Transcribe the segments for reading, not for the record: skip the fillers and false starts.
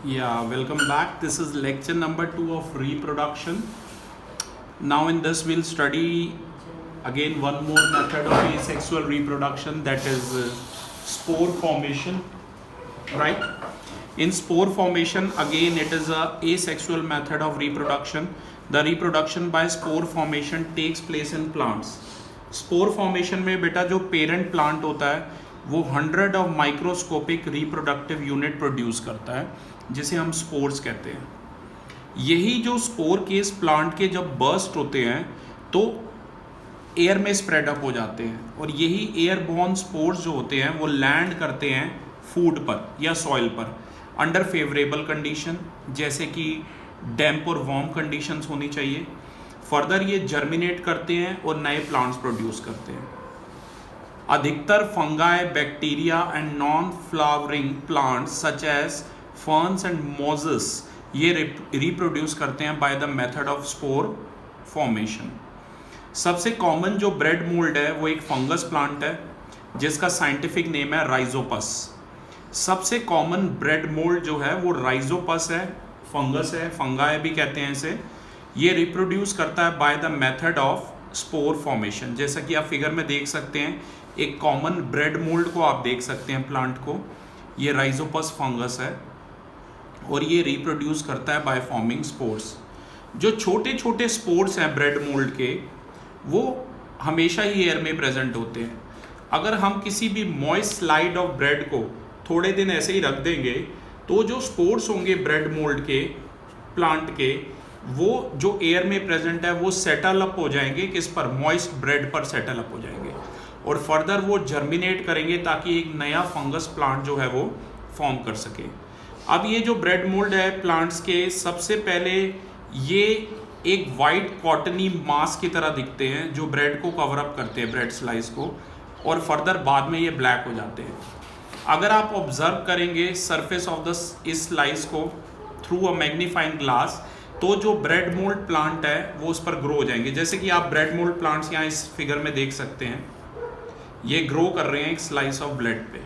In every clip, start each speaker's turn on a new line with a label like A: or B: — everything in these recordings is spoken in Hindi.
A: Yeah, welcome back. This is lecture number 2 of reproduction. Now in this we'll study again one more method of asexual reproduction, that is spore formation, right? In spore formation, again it is a asexual method of reproduction. The reproduction by spore formation takes place in plants. Spore formation में बेटा जो पेरेंट प्लांट होता है वो 100 of microscopic reproductive unit produce करता है, जिसे हम स्पोर्स कहते हैं. यही जो स्पोर केस प्लांट के जब बर्स्ट होते हैं तो एयर में स्प्रेड अप हो जाते हैं, और यही एयरबॉर्न स्पोर्स जो होते हैं वो लैंड करते हैं फूड पर या सॉइल पर अंडर फेवरेबल कंडीशन, जैसे कि डैम्प और वार्म कंडीशंस होनी चाहिए. फर्दर ये जर्मिनेट करते हैं और नए प्लांट्स प्रोड्यूस करते हैं. अधिकतर fungi, bacteria and non flowering plants such as ferns and mosses ये रिप्रोड्यूस करते हैं by the method of spore formation. सबसे कॉमन जो ब्रेड मोल्ड है वो एक फंगस प्लांट है जिसका साइंटिफिक नेम है राइजोपस. सबसे कॉमन ब्रेड मोल्ड जो है वो राइजोपस है, फंगस है, फंगाई भी कहते हैं इसे. ये रिप्रोड्यूस करता है bye the method of spore formation. जैसा कि आप फिगर में देख सकते हैं, एक कॉमन ब्रेड मोल्ड को आप देख सकते हैं प्लांट को. ये राइजोपस फंगस है और ये रिप्रोड्यूस करता है बाय फॉर्मिंग स्पोर्स. जो छोटे छोटे स्पोर्स हैं ब्रेड मोल्ड के वो हमेशा ही एयर में प्रेजेंट होते हैं. अगर हम किसी भी मॉइस्ट स्लाइड ऑफ ब्रेड को थोड़े दिन ऐसे ही रख देंगे तो जो स्पोर्स होंगे ब्रेड मोल्ड के प्लांट के वो जो एयर में प्रेजेंट है वो सेटल अप हो जाएंगे, किस पर, मॉइस्ट ब्रेड पर सेटल अप हो जाएंगे, और फर्दर वो जर्मिनेट करेंगे ताकि एक नया फंगस प्लांट जो है वो फॉर्म कर सके. अब ये जो ब्रेड मोल्ड है प्लांट्स के, सबसे पहले ये एक वाइट कॉटनी मास की तरह दिखते हैं जो ब्रेड को कवर अप करते हैं, ब्रेड स्लाइस को, और फर्दर बाद में ये ब्लैक हो जाते हैं. अगर आप ऑब्जर्व करेंगे सरफेस ऑफ द इस स्लाइस को थ्रू अ मैग्नीफाइंग ग्लास तो जो ब्रेड मोल्ड प्लांट है वो उस पर ग्रो हो जाएंगे. जैसे कि आप ब्रेड मोल्ड प्लांट्स यहाँ इस फिगर में देख सकते हैं, ये ग्रो कर रहे हैं एक स्लाइस ऑफ ब्रेड पे.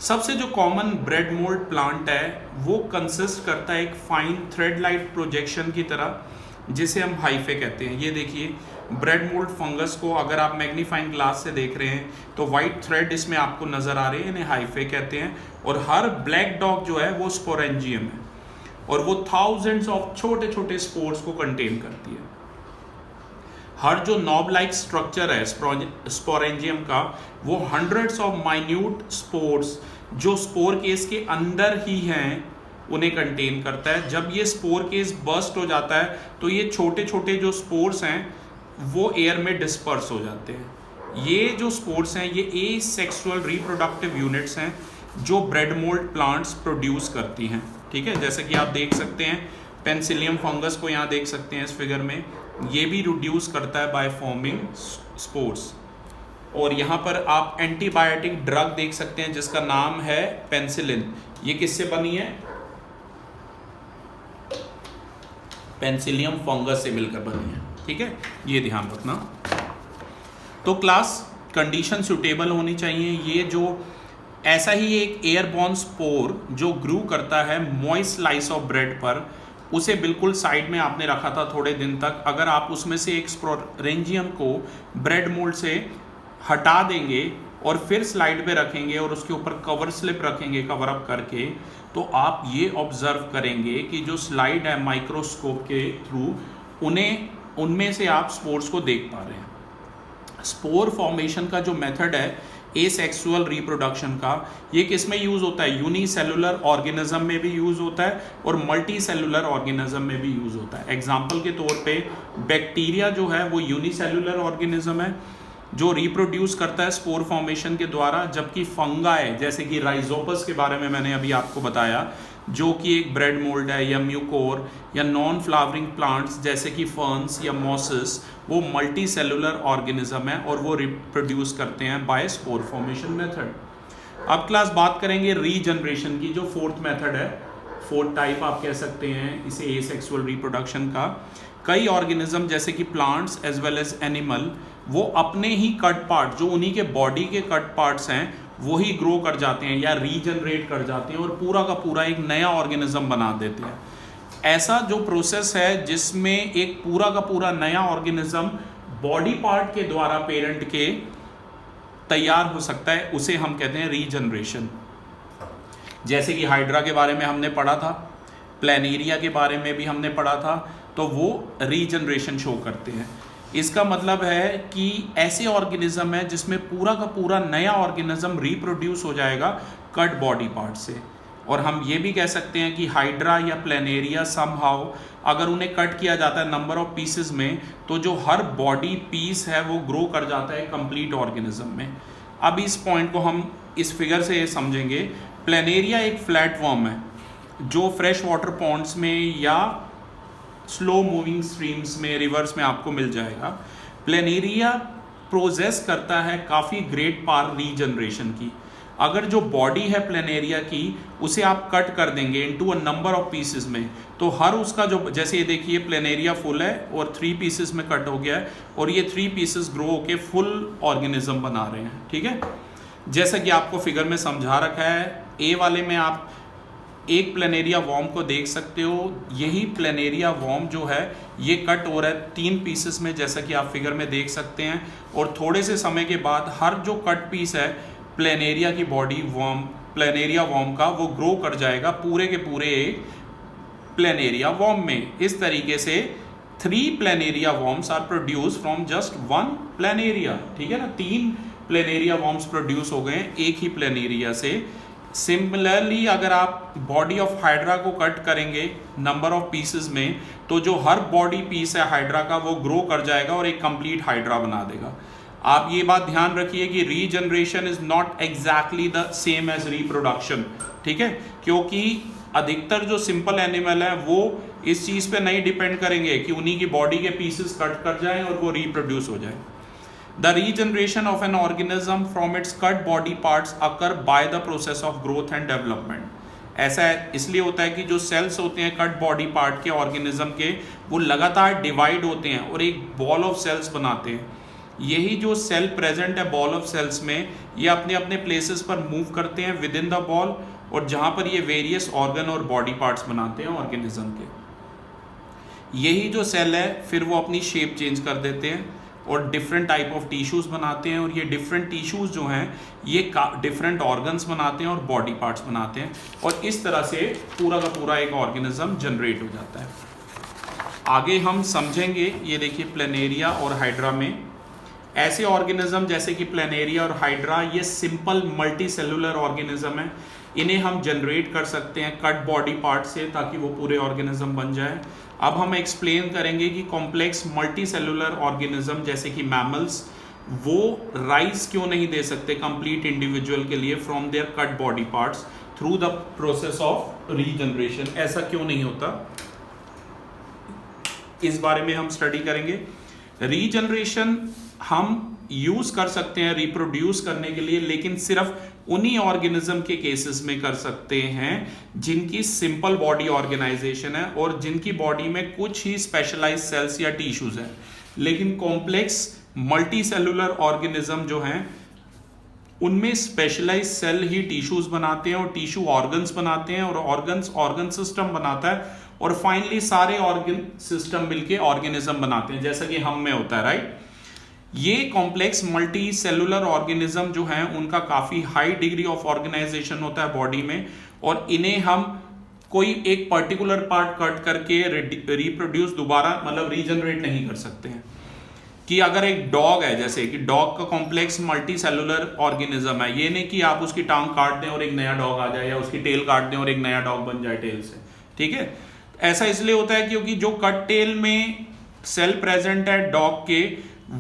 A: सबसे जो कॉमन ब्रेड मोल्ड प्लांट है वो कंसिस्ट करता है एक फाइन थ्रेड लाइट प्रोजेक्शन की तरह, जिसे हम हाइफे कहते हैं. ये देखिए ब्रेड मोल्ड फंगस को अगर आप मैग्नीफाइंग ग्लास से देख रहे हैं तो वाइट थ्रेड इसमें आपको नजर आ रहे हैं, इन्हें हाइफे कहते हैं. और हर ब्लैक डॉग जो है वो स्पोरेंजियम है और वो थाउजेंड्स ऑफ छोटे छोटे स्पोर्स को कंटेन करती है. हर जो नॉब लाइक स्ट्रक्चर है स्पोरेंजियम का वो हंड्रेड्स ऑफ माइन्यूट स्पोर्स जो स्पोर केस के अंदर ही हैं उन्हें कंटेन करता है. जब ये स्पोर केस बर्स्ट हो जाता है तो ये छोटे छोटे जो स्पोर्स हैं वो एयर में डिस्पर्स हो जाते हैं. ये जो स्पोर्स हैं ये एसेक्सुअल रिप्रोडक्टिव यूनिट्स हैं जो ब्रेड मोल्ड प्लांट्स प्रोड्यूस करती हैं. ठीक है, जैसे कि आप देख सकते हैं पेंसिलियम फंगस को यहाँ देख सकते हैं इस फिगर में, ये भी रिड्यूस करता है बाय फॉर्मिंग स्पोर्स. और यहाँ पर आप एंटीबायोटिक ड्रग देख सकते हैं जिसका नाम है पेंसिलिन. ये किससे बनी है? पेंसिलियम फंगस से मिलकर बनी है. ठीक है, ये ध्यान रखना. तो क्लास कंडीशन सुटेबल होनी चाहिए. ये जो ऐसा ही एक एयरबॉर्न स्पोर जो ग्रू करता है मॉइस्ट स्लाइस ऑफ ब्रेड पर, उसे बिल्कुल साइड में आपने रखा था थोड़े दिन तक. अगर आप उसमें से एक स्पोरेंजियम को ब्रेड मोल्ड से हटा देंगे और फिर स्लाइड पे रखेंगे और उसके ऊपर कवर स्लिप रखेंगे कवर अप करके, तो आप ये ऑब्जर्व करेंगे कि जो स्लाइड है माइक्रोस्कोप के थ्रू उनमें से आप स्पोर्स को देख पा रहे हैं. स्पोर फॉर्मेशन का जो मेथड है एसेक्सुअल रिप्रोडक्शन का, ये किस में यूज़ होता है? यूनिसेलुलर ऑर्गेनिज्म में भी यूज़ होता है और मल्टी सेलुलर ऑर्गेनिज्म में भी यूज़ होता है. एग्जाम्पल के तौर पे बैक्टीरिया जो है वो यूनिसेलुलर ऑर्गेनिज्म है जो रिप्रोड्यूस करता है स्पोर फॉर्मेशन के द्वारा, जबकि फंगाई जैसे कि राइजोपस के बारे में मैंने अभी आपको बताया जो कि एक ब्रेड मोल्ड है, या म्यूकोर या नॉन फ्लावरिंग प्लांट्स जैसे कि फर्न्स या मॉसेस, वो मल्टी सेलुलर ऑर्गेनिज्म है और वो रिप्रोड्यूस करते हैं बाय स्पोर फॉर्मेशन मेथड. अब क्लास बात करेंगे रीजनरेशन की, जो फोर्थ मेथड है, फोर्थ टाइप आप कह सकते हैं इसे एसेक्सुअल रिप्रोडक्शन का. कई ऑर्गेनिज्म जैसे कि plants as well as animal वो अपने ही कट पार्ट जो उन्हीं के बॉडी के कट पार्ट्स हैं वही ग्रो कर जाते हैं या रीजनरेट कर जाते हैं और पूरा का पूरा एक नया ऑर्गेनिज्म बना देते हैं। ऐसा जो प्रोसेस है जिसमें एक पूरा का पूरा नया ऑर्गेनिज्म बॉडी पार्ट के द्वारा पेरेंट के तैयार हो सकता है, उसे हम कहते हैं रीजनरेशन। जैसे कि हाइड्रा के बारे में हमने पढ़ा था, प्लेनेरिया के बारे में भी हमने पढ़ा था, तो वो रीजनरेशन शो करते हैं। इसका मतलब है कि ऐसे ऑर्गेनिज्म है जिसमें पूरा का पूरा नया ऑर्गेनिज्म रिप्रोड्यूस हो जाएगा कट बॉडी पार्ट से। और हम ये भी कह सकते हैं कि हाइड्रा या प्लेनेरिया समहाउ अगर उन्हें कट किया जाता है नंबर ऑफ पीसेस में, तो जो हर बॉडी पीस है वो ग्रो कर जाता है कंप्लीट ऑर्गेनिज्म में। अब इस पॉइंट को हम इस फिगर से समझेंगे। प्लेनेरिया एक फ्लैट वर्म है जो फ्रेश वाटर पॉन्ड्स में या स्लो मूविंग स्ट्रीम्स में, रिवर्स में आपको मिल जाएगा। प्लेनेरिया प्रोसेस करता है काफ़ी ग्रेट पार रीजनरेशन की। अगर जो बॉडी है प्लेनेरिया की उसे आप कट कर देंगे into a number of pieces में, तो हर उसका जो, जैसे ये देखिए प्लेनेरिया फुल है और 3 पीसेस में कट हो गया है और ये 3 पीसेस ग्रो होके फुल ऑर्गेनिज्म बना रहे हैं। ठीक है, जैसा कि आपको फिगर में समझा रखा है, ए वाले में आप एक प्लेनेरिया वॉर्म को देख सकते हो। यही प्लेनेरिया वॉर्म जो है ये कट हो रहा है 3 पीसेस में, जैसा कि आप फिगर में देख सकते हैं। और थोड़े से समय के बाद हर जो कट पीस है प्लेनेरिया की बॉडी वॉर्म, प्लेनेरिया वॉर्म का, वो ग्रो कर जाएगा पूरे के पूरे एक प्लेनेरिया वॉर्म में। इस तरीके से 3 planaria worms are produce from just 1 planaria. ठीक है ना, 3 प्लेनेरिया वॉर्म्स प्रोड्यूस हो गए एक ही प्लेनेरिया से। सिमिलरली अगर आप बॉडी ऑफ हाइड्रा को कट करेंगे नंबर ऑफ पीसेस में, तो जो हर बॉडी पीस है हाइड्रा का वो ग्रो कर जाएगा और एक कंप्लीट हाइड्रा बना देगा। आप ये बात ध्यान रखिए कि regeneration is not exactly the same as reproduction. ठीक है, क्योंकि अधिकतर जो सिंपल एनिमल है वो इस चीज़ पे नहीं डिपेंड करेंगे कि उन्हीं की बॉडी के पीसेस कट कर जाएं और वो रिप्रोड्यूस हो जाए। The regeneration of an organism from its cut body parts occur by the process of growth and development. ऐसा इसलिए होता है कि जो सेल्स होते हैं कट बॉडी पार्ट के ऑर्गेनिज्म के, वो लगातार डिवाइड होते हैं और एक बॉल ऑफ सेल्स बनाते हैं। यही जो सेल प्रेजेंट है बॉल ऑफ सेल्स में, ये अपने अपने प्लेसेस पर मूव करते हैं विद इन द बॉल, और जहाँ पर ये वेरियस ऑर्गन और बॉडी पार्ट्स बनाते हैं ऑर्गेनिज्म के। यही जो सेल है फिर वो अपनी शेप चेंज कर देते हैं और डिफरेंट टाइप ऑफ टिश्यूज़ बनाते हैं, और ये डिफरेंट टिश्यूज़ जो हैं ये डिफरेंट ऑर्गन्स बनाते हैं और बॉडी पार्ट्स बनाते हैं, और इस तरह से पूरा का पूरा एक ऑर्गेनिज्म जनरेट हो जाता है। आगे हम समझेंगे, ये देखिए प्लेनेरिया और हाइड्रा में ऐसे ऑर्गेनिज्म जैसे कि प्लेनेरिया और हाइड्रा, ये सिंपल मल्टी सेलुलर ऑर्गेनिज्म है। इन्हें हम जनरेट कर सकते हैं कट बॉडी पार्ट से ताकि वो पूरे ऑर्गेनिज्म बन जाए। अब हम एक्सप्लेन करेंगे कि कॉम्प्लेक्स मल्टी सेलुलर ऑर्गेनिज्म जैसे कि मैमल्स, वो राइज क्यों नहीं दे सकते कंप्लीट इंडिविजुअल के लिए from their cut body parts through the process of regeneration. ऐसा क्यों नहीं होता, इस बारे में हम स्टडी करेंगे। रीजनरेशन हम यूज कर सकते हैं रिप्रोड्यूस करने के लिए, लेकिन सिर्फ उन्हीं ऑर्गेनिज्म के केसेस में कर सकते हैं जिनकी सिंपल बॉडी ऑर्गेनाइजेशन है और जिनकी बॉडी में कुछ ही स्पेशलाइज्ड सेल्स या टिश्यूज हैं। लेकिन कॉम्प्लेक्स मल्टी सेलुलर ऑर्गेनिज्म जो हैं उनमें स्पेशलाइज्ड सेल ही टिश्यूज बनाते हैं और टिश्यू ऑर्गन्स बनाते हैं और ऑर्गन्स ऑर्गन सिस्टम बनाता है, और फाइनली सारे ऑर्गन सिस्टम मिलके ऑर्गेनिज्म बनाते हैं, जैसा कि हम में होता है, राइट। ये कॉम्प्लेक्स मल्टी सेलुलर ऑर्गेनिज्म जो हैं उनका काफ़ी हाई डिग्री ऑफ ऑर्गेनाइजेशन होता है बॉडी में, और इन्हें हम कोई एक पर्टिकुलर पार्ट कट करके रिप्रोड्यूस दोबारा मतलब रीजनरेट नहीं कर सकते हैं। कि अगर एक डॉग है, जैसे कि डॉग का कॉम्प्लेक्स मल्टी सेलुलर ऑर्गेनिज्म है, ये नहीं कि आप उसकी टांग काट दें और एक नया डॉग आ जाए या उसकी टेल काट दें और एक नया डॉग बन जाए टेल से। ठीक है, ऐसा इसलिए होता है क्योंकि जो कट टेल में सेल प्रेजेंट है डॉग के,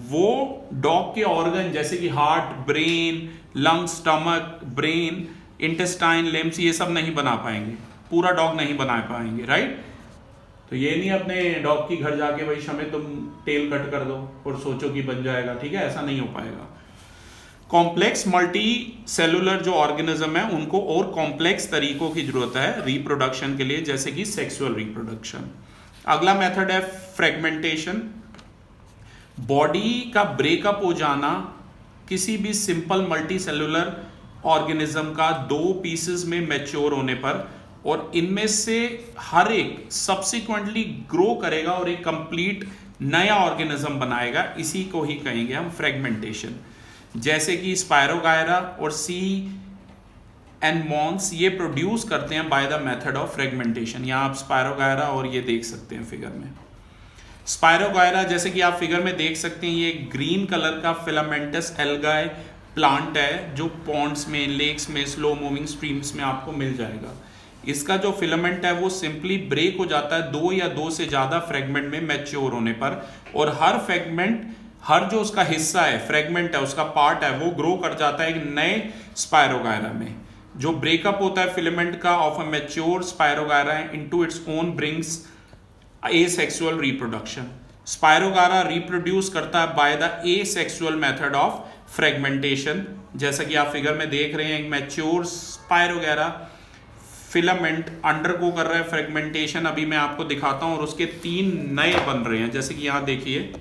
A: वो डॉग के ऑर्गन जैसे कि heart, brain, lung, stomach, brain, intestine, limbs, ये सब नहीं बना पाएंगे, पूरा डॉग नहीं बना पाएंगे, राइट। तो ये नहीं अपने डॉग की घर जाके भाई शमे तुम टेल कट कर दो और सोचो कि बन जाएगा, ठीक है, ऐसा नहीं हो पाएगा। कॉम्प्लेक्स मल्टी सेलुलर जो ऑर्गेनिज्म है उनको और कॉम्प्लेक्स तरीकों की जरूरत है रिप्रोडक्शन के लिए, जैसे कि सेक्सुअल रिप्रोडक्शन। अगला मेथड है फ्रेगमेंटेशन। बॉडी का ब्रेकअप हो जाना किसी भी सिंपल मल्टी सेलुलर ऑर्गेनिज्म का 2 पीसेस में मैच्योर होने पर, और इनमें से हर एक सब्सिक्वेंटली ग्रो करेगा और एक कंप्लीट नया ऑर्गेनिज्म बनाएगा, इसी को ही कहेंगे हम फ्रेगमेंटेशन। जैसे कि स्पायरोगायरा और सी एंड मॉन्स ये प्रोड्यूस करते हैं by the method of fragmentation. यहाँ आप स्पायरोगायरा और ये देख सकते हैं फिगर में। स्पायरोगायरा जैसे कि आप फिगर में देख सकते हैं, ये ग्रीन कलर का फिलामेंटस एल्गाई प्लांट है जो पॉन्ड्स में, लेक्स में, स्लो मूविंग स्ट्रीम्स में आपको मिल जाएगा। इसका जो फिलामेंट है वो सिंपली ब्रेक हो जाता है 2 या 2 से ज़्यादा फ्रेगमेंट में मैच्योर होने पर, और हर फ्रेगमेंट, हर जो उसका हिस्सा है, फ्रेगमेंट है, उसका पार्ट है, वो ग्रो कर जाता है एक नए स्पायरोगायरा में। जो ब्रेकअप होता है फिलामेंट का of a mature spirogyra into its own brings asexual reproduction. Spirogyra reproduce करता है by the asexual method of fragmentation. जैसा कि आप फिगर में देख रहे हैं, एक मैच्योर स्पायरोगायरा फिलामेंट अंडरगो कर रहा है फ्रेगमेंटेशन, अभी मैं आपको दिखाता हूं, और उसके 3 नए बन रहे हैं। जैसे कि यहाँ देखिए,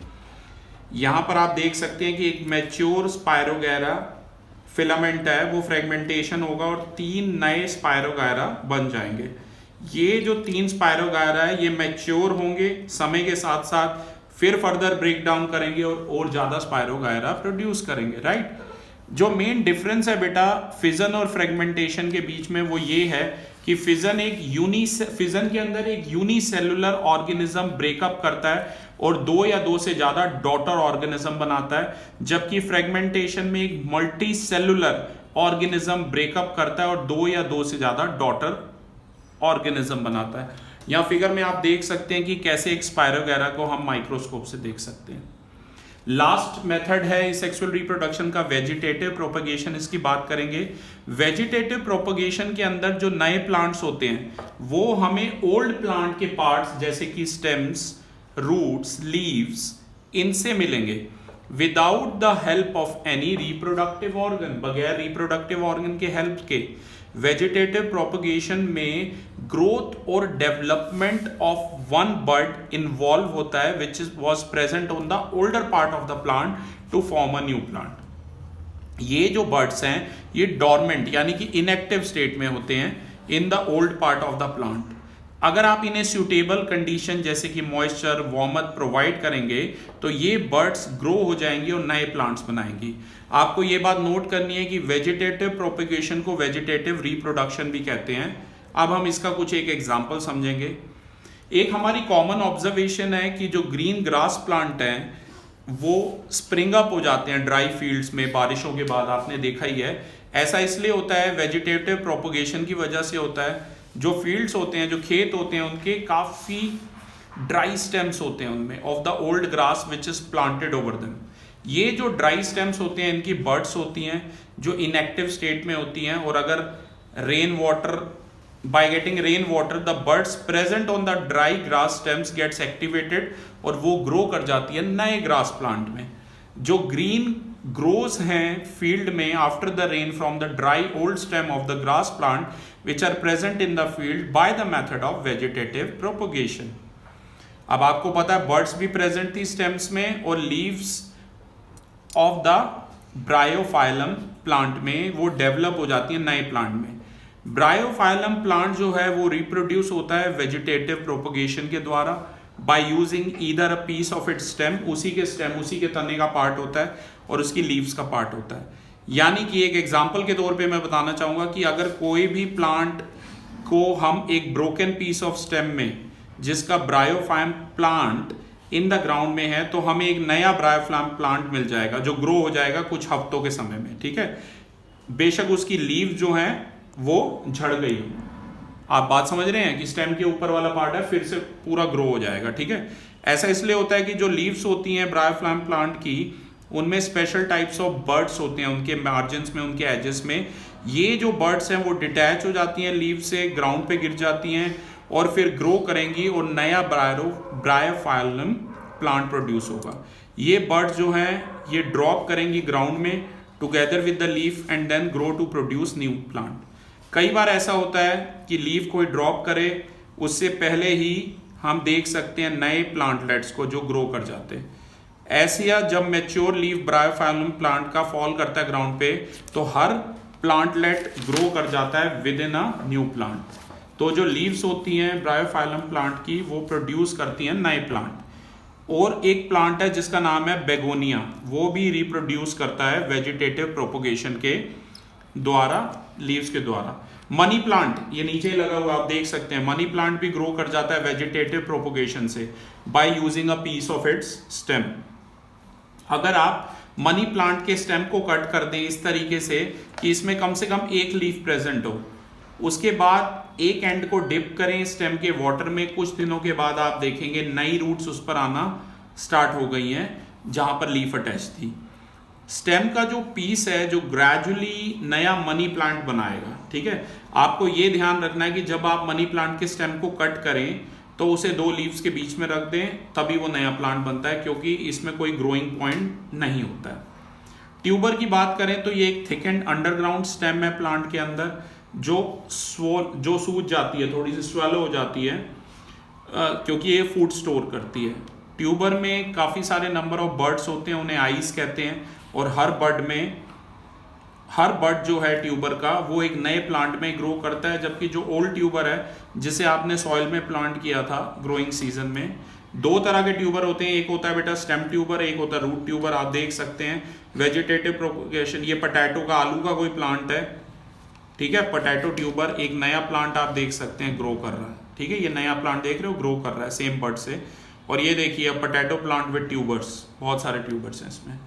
A: यहाँ पर आप देख सकते हैं कि एक मैच्योर स्पायरोगायरा फिलामेंट है, वो फ्रेगमेंटेशन होगा और 3 नए स्पायरोगायरा बन जाएंगे। ये जो 3 स्पायरोगायरा है ये मैच्योर होंगे समय के साथ साथ, फिर फर्दर ब्रेक डाउन करेंगे और ज़्यादा स्पायरोगायरा प्रोड्यूस करेंगे, राइट। जो मेन डिफरेंस है बेटा फिजन और फ्रेगमेंटेशन के बीच में वो ये है कि फिजन के अंदर एक यूनिसेलुलर ऑर्गेनिज्म ब्रेकअप करता है और 2 या 2 से ज्यादा डॉटर ऑर्गेनिज्म बनाता है, जबकि फ्रेगमेंटेशन में एक मल्टी सेलुलर ऑर्गेनिज्म ब्रेकअप करता है और 2 या 2 से ज्यादा डॉटर ऑर्गेनिज्म बनाता है। यहाँ फिगर में आप देख सकते हैं कि कैसे एक स्पायरोगायरा को हम माइक्रोस्कोप से देख सकते हैं। लास्ट मेथड है इस सेक्सुअल रिप्रोडक्शन का वेजिटेटिव प्रोपगेशन, इसकी बात करेंगे। वेजिटेटिव प्रोपगेशन के अंदर जो नए प्लांट्स होते हैं वो हमें ओल्ड प्लांट के पार्ट्स जैसे कि स्टेम्स, रूट्स, लीव्स, इनसे मिलेंगे without the help of any reproductive organ, बगैर रिप्रोडक्टिव ऑर्गन के हेल्प के। वेजिटेटिव प्रोपगेशन में ग्रोथ और development of one bud involve होता है which was present on the older part of the plant to form a new plant. ये जो बर्ड्स हैं ये डॉर्मेंट यानी कि इनएक्टिव स्टेट में होते हैं in the old part of the plant. अगर आप इन्हें सूटेबल कंडीशन जैसे कि मॉइस्चर, वार्मथ प्रोवाइड करेंगे तो ये बर्ड्स ग्रो हो जाएंगी और नए प्लांट्स बनाएंगी। आपको ये बात नोट करनी है कि वेजिटेटिव प्रोपगेशन को वेजिटेटिव रिप्रोडक्शन भी कहते हैं। अब हम इसका कुछ एक एग्जांपल समझेंगे। एक हमारी कॉमन ऑब्जर्वेशन है कि जो ग्रीन ग्रास प्लांट हैं वो स्प्रिंग अप हो जाते हैं ड्राई फील्ड्स में बारिशों के बाद, आपने देखा ही है। ऐसा इसलिए होता है वेजिटेटिव प्रोपगेशन की वजह से होता है। जो फील्ड्स होते हैं, जो खेत होते हैं, उनके काफ़ी ड्राई स्टेम्स होते हैं उनमें of the old grass which is planted over them. ये जो ड्राई स्टेम्स होते हैं इनकी बर्ड्स होती हैं जो इनएक्टिव स्टेट में होती हैं, और अगर rain water, by getting rain water the buds present on the dry grass stems gets activated और वो ग्रो कर जाती है नए ग्रास प्लांट में। जो ग्रीन ग्रोज हैं फील्ड में after the rain from the dry old stem of the grass plant which are present in the field by the method of vegetative propagation. अब आपको पता है बर्ड्स भी प्रेजेंट थी स्टेम्स में, और leaves of the Bryophyllum plant में वो डेवलप हो जाती है नए प्लांट में। ब्रायोफाइलम प्लांट जो है वो रिप्रोड्यूस होता है वेजिटेटिव प्रोपगेशन के द्वारा by using either a piece of its stem, उसी के स्टेम, उसी के तने का पार्ट होता है और उसकी लीव्स का पार्ट होता है। यानी कि एक एग्जांपल के तौर पे मैं बताना चाहूँगा कि अगर कोई भी प्लांट को हम एक ब्रोकन पीस ऑफ स्टेम में, जिसका ब्रायोफाइम प्लांट इन द ग्राउंड में है, तो हमें एक नया ब्रायोफाइम प्लांट मिल जाएगा जो ग्रो हो जाएगा कुछ हफ्तों के समय में, ठीक है। बेशक उसकी लीव जो है वो झड़ गई हो, आप बात समझ रहे हैं कि स्टेम के ऊपर वाला पार्ट है फिर से पूरा ग्रो हो जाएगा, ठीक है। ऐसा इसलिए होता है कि जो लीव्स होती हैं ब्रायोफाइम प्लांट की, उनमें स्पेशल टाइप्स ऑफ बर्ड्स होते हैं उनके मार्जिन्स में, उनके एजेस में। ये जो बर्ड्स हैं वो डिटैच हो जाती हैं लीव से, ग्राउंड पे गिर जाती हैं और फिर ग्रो करेंगी और नया ब्रायोफाइलम प्लांट प्रोड्यूस होगा। ये बर्ड्स जो हैं ये ड्रॉप करेंगी ग्राउंड में together with the leaf and then grow to produce new plant. कई बार ऐसा होता है कि लीफ कोई ड्रॉप करे उससे पहले ही हम देख सकते हैं नए प्लांटलेट्स को जो ग्रो कर जाते हैं। ऐसे जब मैच्योर लीफ ब्रायोफाइलम प्लांट का फॉल करता है ग्राउंड पे, तो हर प्लांटलेट ग्रो कर जाता है with in a new plant. तो जो लीव्स होती हैं ब्रायोफाइलम प्लांट की वो प्रोड्यूस करती हैं नए प्लांट। और एक प्लांट है जिसका नाम है बेगोनिया, वो भी रिप्रोड्यूस करता है वेजिटेटिव प्रोपोगेशन के द्वारा, लीव्स के द्वारा। मनी प्लांट ये नीचे लगा हुआ आप देख सकते हैं, मनी प्लांट भी ग्रो कर जाता है वेजिटेटिव प्रोपोगेशन से by using a piece of its stem. अगर आप मनी प्लांट के स्टेम को कट कर दें इस तरीके से कि इसमें कम से कम एक लीफ प्रेजेंट हो, उसके बाद एक एंड को डिप करें स्टेम के वाटर में, कुछ दिनों के बाद आप देखेंगे नई रूट्स उस पर आना स्टार्ट हो गई हैं जहां पर लीफ अटैच थी। स्टेम का जो पीस है जो ग्रेजुअली नया मनी प्लांट बनाएगा। ठीक है, आपको ये ध्यान रखना है कि जब आप मनी प्लांट के स्टेम को कट करें तो उसे दो लीव्स के बीच में रख दें, तभी वो नया प्लांट बनता है, क्योंकि इसमें कोई ग्रोइंग पॉइंट नहीं होता है। ट्यूबर की बात करें तो ये एक थिक एंड अंडरग्राउंड स्टेम है प्लांट के अंदर, जो सूज जाती है, थोड़ी सी स्वेलो हो जाती है, क्योंकि ये फूड स्टोर करती है। ट्यूबर में काफ़ी सारे नंबर ऑफ बर्ड्स होते हैं, उन्हें आइस कहते हैं, और हर बर्ड जो है ट्यूबर का वो एक नए प्लांट में ग्रो करता है। जबकि जो ओल्ड ट्यूबर है जिसे आपने सॉइल में प्लांट किया था ग्रोइंग सीजन में, दो तरह के ट्यूबर होते हैं, एक होता है बेटा स्टेम ट्यूबर, एक होता है रूट ट्यूबर। आप देख सकते हैं वेजिटेटिव प्रोपोगेशन, ये पोटैटो का, आलू का कोई प्लांट है, ठीक है, पोटैटो ट्यूबर, एक नया प्लांट आप देख सकते हैं ग्रो कर रहा है। ठीक है, ये नया प्लांट देख रहे हो ग्रो कर रहा है सेम बर्ड से। और ये देखिए पोटैटो प्लांट विद ट्यूबर्स, बहुत सारे ट्यूबर्स हैं इसमें।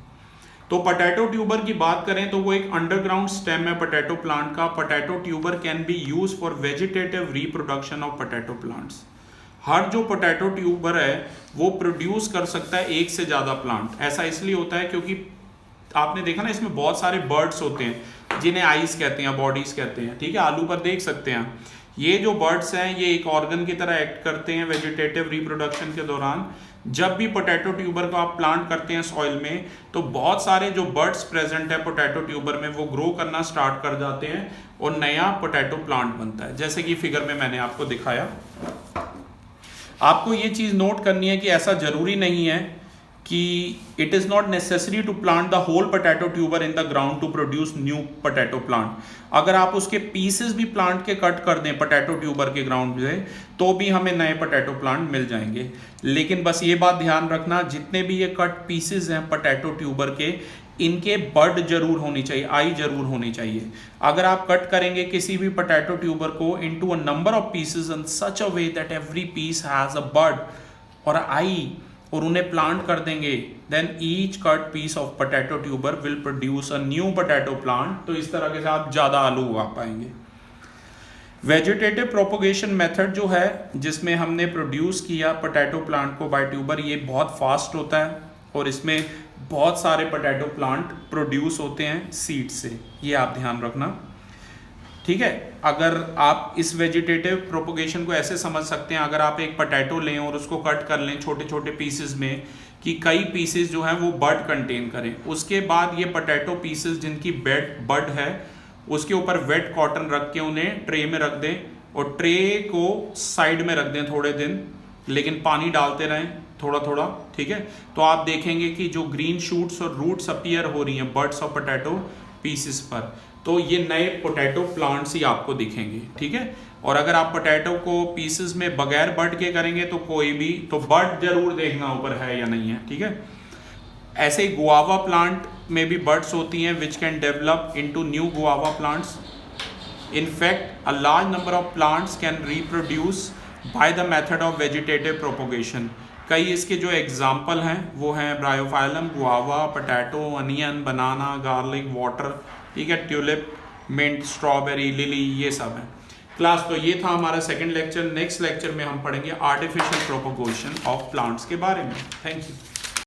A: तो पोटैटो ट्यूबर की बात करें तो वो एक अंडरग्राउंड स्टेम है पोटैटो प्लांट का। Potato tuber can be use for vegetative reproduction of potato plants. हर जो पोटैटो ट्यूबर है वो प्रोड्यूस कर सकता है एक से ज़्यादा प्लांट। ऐसा इसलिए होता है क्योंकि आपने देखा ना इसमें बहुत सारे बर्ड्स होते हैं जिन्हें आइस कहते हैं, बॉडीज कहते हैं। ठीक है, आलू पर देख सकते हैं, ये जो बर्ड्स हैं ये एक ऑर्गन की तरह एक्ट करते हैं वेजिटेटिव रिप्रोडक्शन के दौरान। जब भी पोटैटो ट्यूबर को आप प्लांट करते हैं सॉइल में, तो बहुत सारे जो बर्ड्स प्रेजेंट है पोटैटो ट्यूबर में वो ग्रो करना स्टार्ट कर जाते हैं और नया पोटैटो प्लांट बनता है, जैसे कि फिगर में मैंने आपको दिखाया। आपको ये चीज़ नोट करनी है कि ऐसा जरूरी नहीं है कि it is not necessary to plant the whole potato tuber in the ground to produce new potato plant. अगर आप उसके पीसेस भी प्लांट के कट कर दें पोटैटो ट्यूबर के ग्राउंड से, तो भी हमें नए पोटैटो प्लांट मिल जाएंगे। लेकिन बस ये बात ध्यान रखना, जितने भी ये कट पीसेस हैं पोटैटो ट्यूबर के, इनके बड जरूर होनी चाहिए, आई जरूर होनी चाहिए। अगर आप कट करेंगे किसी भी पोटैटो ट्यूबर को into a number of pieces in such a way that every piece has a bud or eye, और उन्हें प्लांट कर देंगे, then each cut piece of potato tuber will produce a new potato plant. तो इस तरह के से आप ज़्यादा आलू उगा पाएंगे। वेजिटेटिव प्रोपोगेशन मेथड जो है जिसमें हमने प्रोड्यूस किया पोटैटो प्लांट को बाय ट्यूबर, ये बहुत फास्ट होता है और इसमें बहुत सारे पोटैटो प्लांट प्रोड्यूस होते हैं सीड से, ये आप ध्यान रखना। ठीक है, अगर आप इस वेजिटेटिव प्रोपोगेशन को ऐसे समझ सकते हैं, अगर आप एक पोटैटो लें और उसको कट कर लें छोटे छोटे पीसेस में, कि कई पीसेस जो हैं वो बड कंटेन करें, उसके बाद ये पोटैटो पीसेस जिनकी बड है उसके ऊपर वेट कॉटन रख के उन्हें ट्रे में रख दें और ट्रे को साइड में रख दें थोड़े दिन, लेकिन पानी डालते रहें थोड़ा थोड़ा। ठीक है, तो आप देखेंगे कि जो ग्रीन शूट्स और रूट्स अपीयर हो रही हैं बर्ड्स ऑफ पोटैटो पीसेस पर, तो ये नए पोटैटो प्लांट्स ही आपको दिखेंगे। ठीक है, और अगर आप पोटैटो को पीसेस में बगैर बड के करेंगे तो कोई भी, तो बड जरूर देखना ऊपर है या नहीं है। ठीक है, ऐसे ही गुआवा प्लांट में भी बर्ड्स होती हैं which can develop into new guava plants. In fact, a large number of plants can reproduce by the method of vegetative propagation. कई इसके जो एग्जाम्पल हैं वो हैं ब्रायोफाइलम, गुआवा, पोटैटो, अनियन, बनाना, गार्लिक, वाटर, ठीक है, ट्यूलिप, मिंट, स्ट्रॉबेरी, लिली, ये सब हैं। क्लास तो ये था हमारा सेकंड लेक्चर। नेक्स्ट लेक्चर में हम पढ़ेंगे आर्टिफिशियल प्रोपगेशन ऑफ प्लांट्स के बारे में। Thank you.